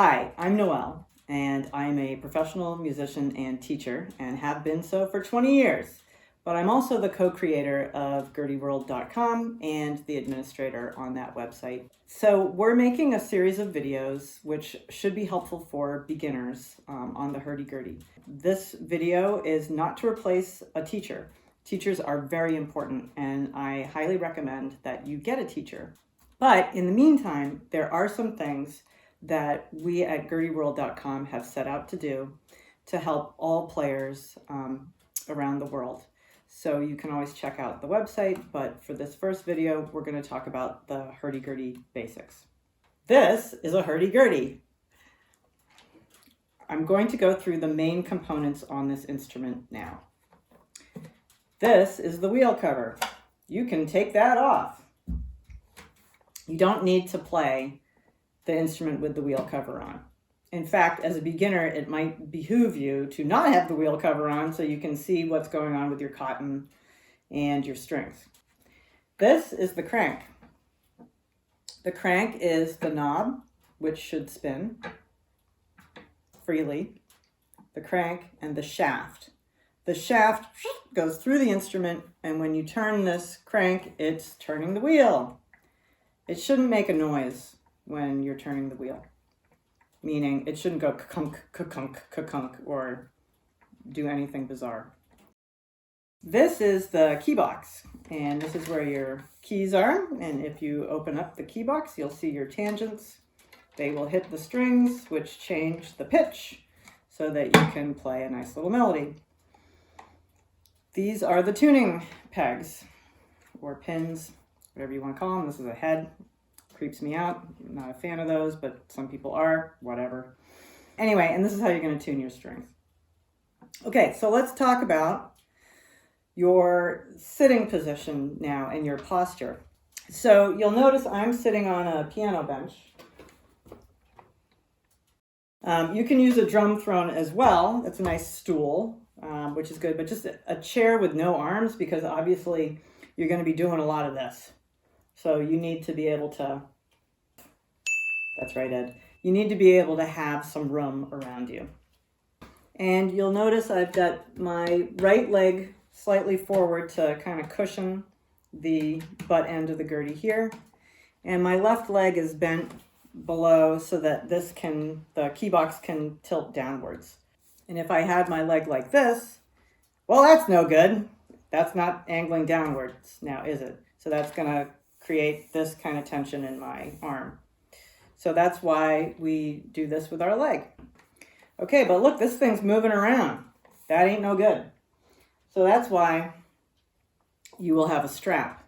Hi, I'm Noelle, and I'm a professional musician and teacher, and have been so for 20 years. But I'm also the co-creator of GurdyWorld.com and the administrator on that website. So we're making a series of videos which should be helpful for beginners on the Hurdy-Gurdy. This video is not to replace a teacher. Teachers are very important, and I highly recommend that you get a teacher. But in the meantime, there are some things that we at GurdyWorld.com have set out to do to help all players around the world. So you can always check out the website, but for this first video, we're going to talk about the Hurdy-Gurdy basics. This is a Hurdy-Gurdy. I'm going to go through the main components on this instrument now. This is the wheel cover. You can take that off. You don't need to play the instrument with the wheel cover on. In fact, as a beginner, it might behoove you to not have the wheel cover on so you can see what's going on with your cotton and your strings. This is the crank. The crank is the knob, which should spin freely, the crank, and the shaft. The shaft goes through the instrument, and when you turn this crank, it's turning the wheel. It shouldn't make a noise when you're turning the wheel, meaning it shouldn't go ka-kunk, ka-kunk, ka-kunk, or do anything bizarre. This is the key box, and this is where your keys are, and if you open up the key box, you'll see your tangents. They will hit the strings, which change the pitch so that you can play a nice little melody. These are the tuning pegs, or pins, whatever you want to call them. This is a head. Creeps me out. I'm not a fan of those, but some people are, whatever. Anyway, and this is how you're going to tune your strings. Okay, so let's talk about your sitting position now and your posture. So you'll notice I'm sitting on a piano bench. You can use a drum throne as well. It's a nice stool, which is good, but just a chair with no arms, because obviously you're going to be doing a lot of this. So you need to be able to, that's right, Ed. You need to be able to have some room around you. And you'll notice I've got my right leg slightly forward to kind of cushion the butt end of the Gurdy here. And my left leg is bent below so that the key box can tilt downwards. And if I had my leg like this, well, that's no good. That's not angling downwards now, is it? So that's going to create this kind of tension in my arm. So that's why we do this with our leg. Okay, but look, this thing's moving around. That ain't no good. So that's why you will have a strap.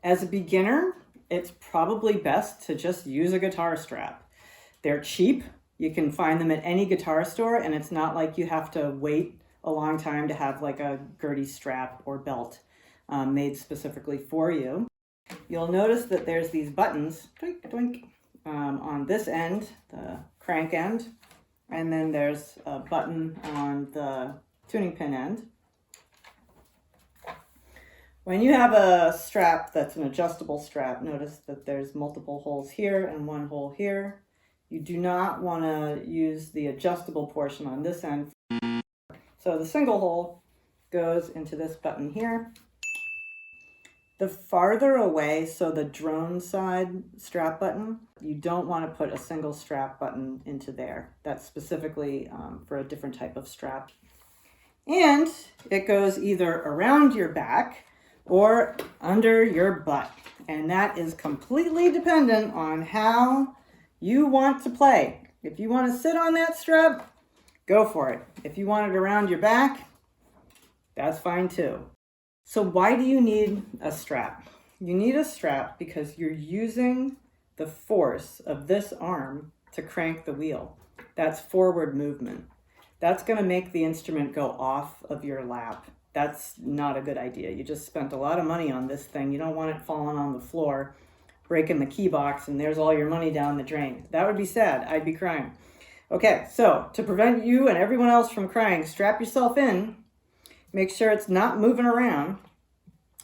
As a beginner, it's probably best to just use a guitar strap. They're cheap. You can find them at any guitar store, and it's not like you have to wait a long time to have like a Gurdy strap or belt made specifically for you. You'll notice that there's these buttons, doink, doink, on this end, the crank end, and then there's a button on the tuning pin end. When you have a strap that's an adjustable strap, notice that there's multiple holes here and one hole here. You do not want to use the adjustable portion on this end. So the single hole goes into this button here. The farther away, so the drone side strap button, you don't want to put a single strap button into there. That's specifically for a different type of strap. And it goes either around your back or under your butt. And that is completely dependent on how you want to play. If you want to sit on that strap, go for it. If you want it around your back, that's fine too. So why do you need a strap? You need a strap because you're using the force of this arm to crank the wheel. That's forward movement. That's going to make the instrument go off of your lap. That's not a good idea. You just spent a lot of money on this thing. You don't want it falling on the floor, breaking the key box, and there's all your money down the drain. That would be sad. I'd be crying. Okay, so to prevent you and everyone else from crying, strap yourself in. Make sure it's not moving around.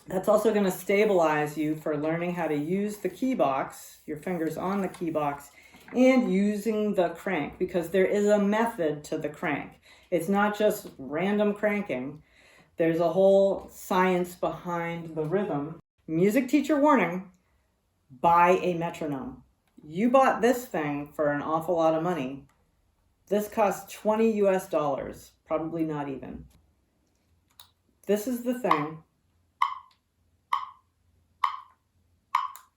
That's also going to stabilize you for learning how to use the key box, your fingers on the key box, and using the crank, because there is a method to the crank. It's not just random cranking. There's a whole science behind the rhythm. Music teacher warning, buy a metronome. You bought this thing for an awful lot of money. This costs 20 US dollars, probably not even. This is the thing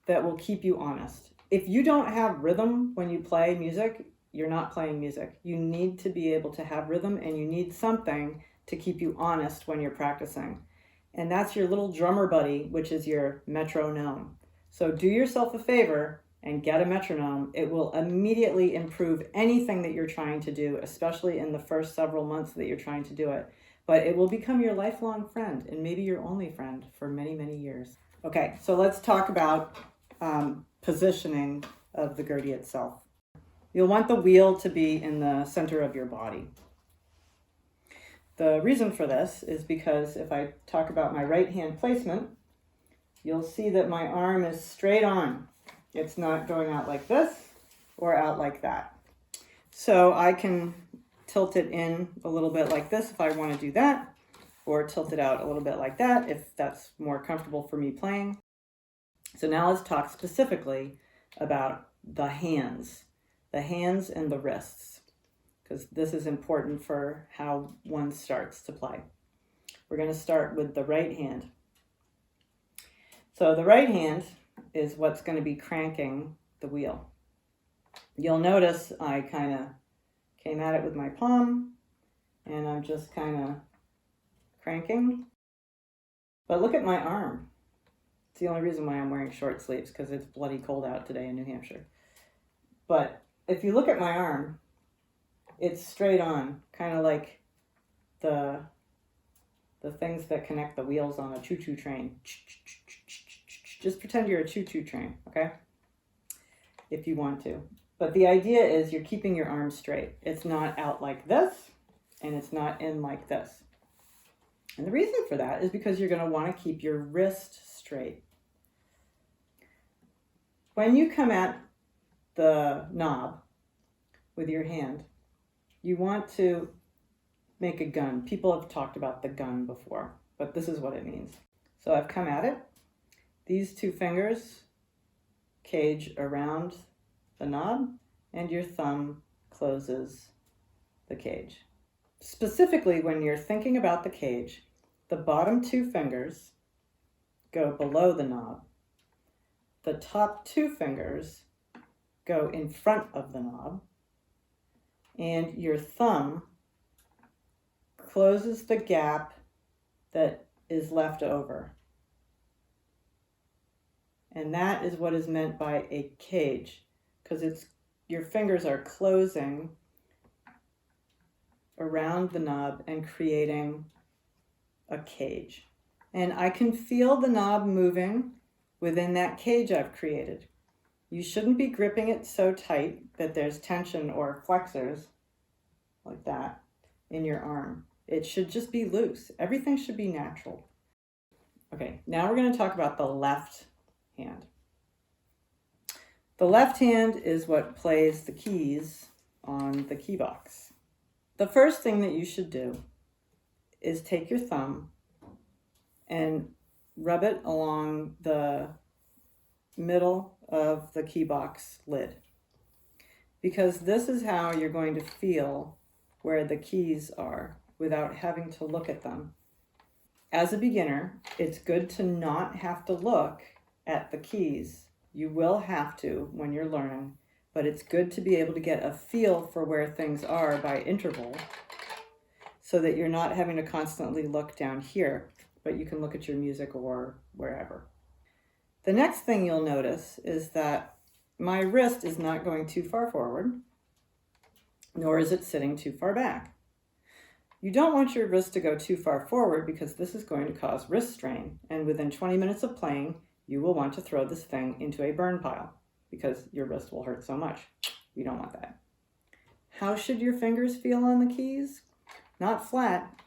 that will keep you honest. If you don't have rhythm when you play music, you're not playing music. You need to be able to have rhythm, and you need something to keep you honest when you're practicing. And that's your little drummer buddy, which is your metronome. So do yourself a favor and get a metronome. It will immediately improve anything that you're trying to do, especially in the first several months that you're trying to do it. But it will become your lifelong friend, and maybe your only friend for many, many years. Okay, so let's talk about positioning of the Gurdy itself. You'll want the wheel to be in the center of your body. The reason for this is because if I talk about my right hand placement, you'll see that my arm is straight on. It's not going out like this or out like that. So I can tilt it in a little bit like this if I want to do that, or tilt it out a little bit like that if that's more comfortable for me playing. So now let's talk specifically about the hands and the wrists, because this is important for how one starts to play. We're going to start with the right hand. So the right hand is what's going to be cranking the wheel. You'll notice I kind of came at it with my palm, and I'm just kind of cranking. But look at my arm. It's the only reason why I'm wearing short sleeves, because it's bloody cold out today in New Hampshire. But if you look at my arm, it's straight on, kind of like the things that connect the wheels on a choo-choo train. Just pretend you're a choo-choo train, okay? If you want to. But the idea is you're keeping your arm straight. It's not out like this, and it's not in like this. And the reason for that is because you're going to want to keep your wrist straight. When you come at the knob with your hand, you want to make a gun. People have talked about the gun before, but this is what it means. So I've come at it. These two fingers cage around the knob, and your thumb closes the cage. Specifically, when you're thinking about the cage, the bottom two fingers go below the knob. The top two fingers go in front of the knob, and your thumb closes the gap that is left over. And that is what is meant by a cage, because your fingers are closing around the knob and creating a cage. And I can feel the knob moving within that cage I've created. You shouldn't be gripping it so tight that there's tension or flexors like that in your arm. It should just be loose. Everything should be natural. Okay, now we're going to talk about the left hand. The left hand is what plays the keys on the key box. The first thing that you should do is take your thumb and rub it along the middle of the key box lid, because this is how you're going to feel where the keys are without having to look at them. As a beginner, it's good to not have to look at the keys. You will have to when you're learning, but it's good to be able to get a feel for where things are by interval, so that you're not having to constantly look down here, but you can look at your music or wherever. The next thing you'll notice is that my wrist is not going too far forward, nor is it sitting too far back. You don't want your wrist to go too far forward, because this is going to cause wrist strain, and within 20 minutes of playing, you will want to throw this thing into a burn pile, because your wrist will hurt so much. You don't want that. How should your fingers feel on the keys? Not flat.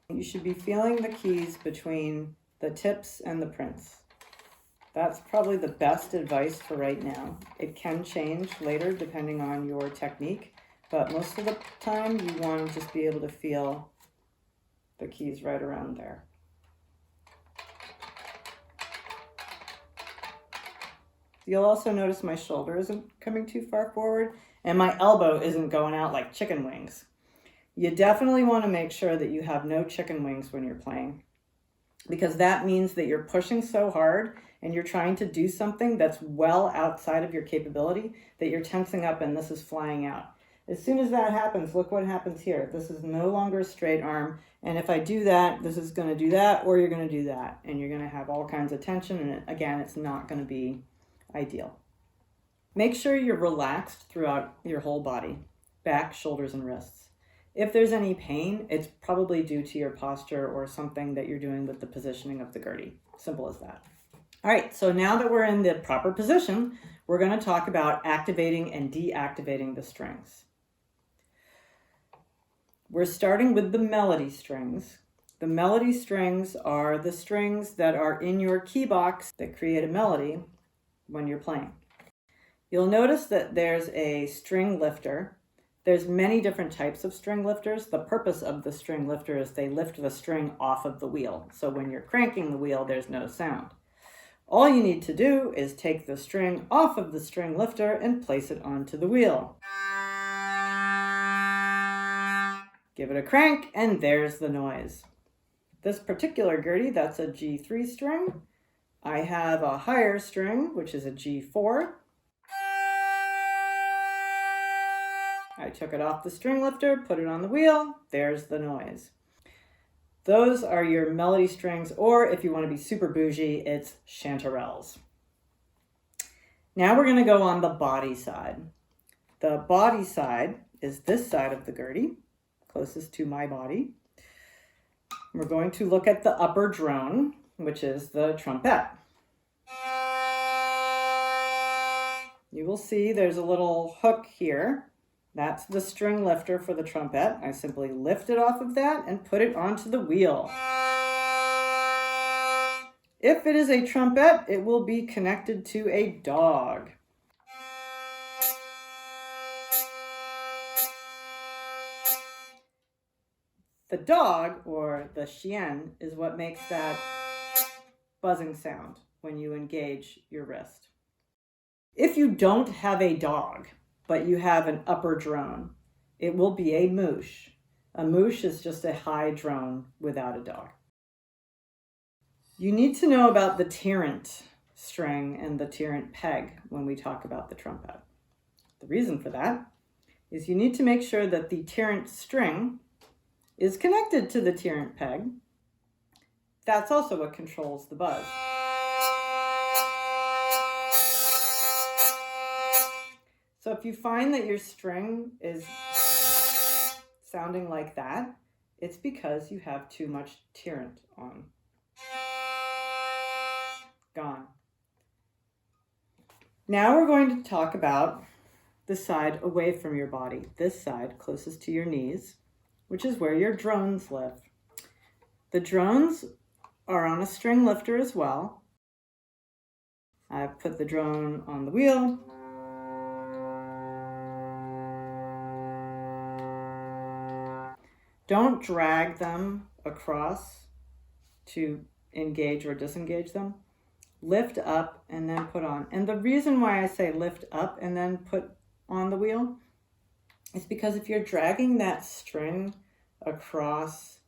You should be feeling the keys between the tips and the prints. That's probably the best advice for right now. It can change later depending on your technique, but most of the time you want to just be able to feel the keys right around there. You'll also notice my shoulder isn't coming too far forward and my elbow isn't going out like chicken wings. You definitely want to make sure that you have no chicken wings when you're playing, because that means that you're pushing so hard and you're trying to do something that's well outside of your capability that you're tensing up and this is flying out. As soon as that happens, look what happens here. This is no longer a straight arm. And if I do that, this is going to do that, or you're going to do that. And you're going to have all kinds of tension. And again, it's not going to be ideal. Make sure you're relaxed throughout your whole body, back, shoulders, and wrists. If there's any pain, it's probably due to your posture or something that you're doing with the positioning of the Gurdy. Simple as that. All right, so now that we're in the proper position, we're going to talk about activating and deactivating the strings. We're starting with the melody strings. The melody strings are the strings that are in your key box that create a melody when you're playing. You'll notice that there's a string lifter. There's many different types of string lifters. The purpose of the string lifter is they lift the string off of the wheel. So when you're cranking the wheel, there's no sound. All you need to do is take the string off of the string lifter and place it onto the wheel. Give it a crank, and there's the noise. This particular Gurdy, that's a G3 string. I have a higher string, which is a G4. I took it off the string lifter, put it on the wheel, there's the noise. Those are your melody strings, or if you want to be super bougie, it's chanterelles. Now we're going to go on the body side. The body side is this side of the Gurdy, closest to my body. We're going to look at the upper drone, which is the trumpet. You will see there's a little hook here. That's the string lifter for the trumpet. I simply lift it off of that and put it onto the wheel. If it is a trumpet, it will be connected to a dog. The dog, or the chien, is what makes that buzzing sound when you engage your wrist. If you don't have a dog, but you have an upper drone, it will be a moosh. A moosh is just a high drone without a dog. You need to know about the tirant string and the tirant peg when we talk about the trumpet. The reason for that is you need to make sure that the tirant string is connected to the tirant peg. That's also what controls the buzz. So if you find that your string is sounding like that, it's because you have too much tirant on. Gone. Now we're going to talk about the side away from your body, this side closest to your knees, which is where your drones live. The drones are on a string lifter as well. I've put the drone on the wheel. Don't drag them across to engage or disengage them. Lift up and then put on. And the reason why I say lift up and then put on the wheel is because if you're dragging that string across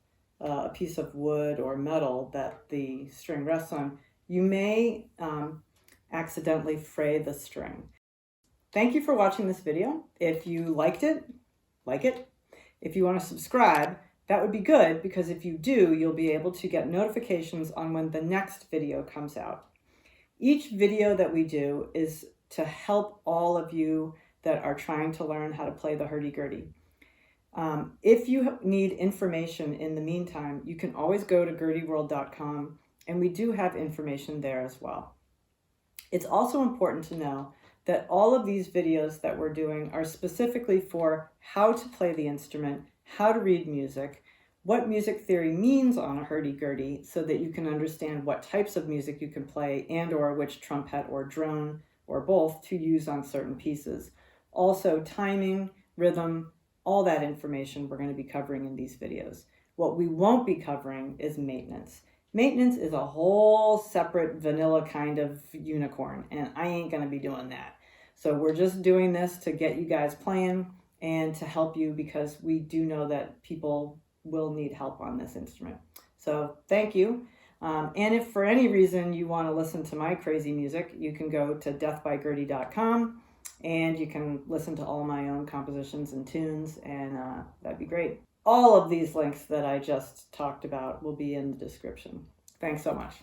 a piece of wood or metal that the string rests on, you may accidentally fray the string. Thank you for watching this video. If you liked it, like it. If you want to subscribe, that would be good, because if you do, you'll be able to get notifications on when the next video comes out. Each video that we do is to help all of you that are trying to learn how to play the hurdy-gurdy. If you need information in the meantime, you can always go to GurdyWorld.com, and we do have information there as well. It's also important to know that all of these videos that we're doing are specifically for how to play the instrument, how to read music, what music theory means on a hurdy-gurdy so that you can understand what types of music you can play and or which trumpet or drone or both to use on certain pieces. Also timing, rhythm, all that information we're going to be covering in these videos. What we won't be covering is maintenance. Maintenance is a whole separate vanilla kind of unicorn, and I ain't going to be doing that. So we're just doing this to get you guys playing and to help you because we do know that people will need help on this instrument. So thank you. And if for any reason you want to listen to my crazy music, you can go to deathbygurdy.com and you can listen to all my own compositions and tunes, and that'd be great. All of these links that I just talked about will be in the description. Thanks so much.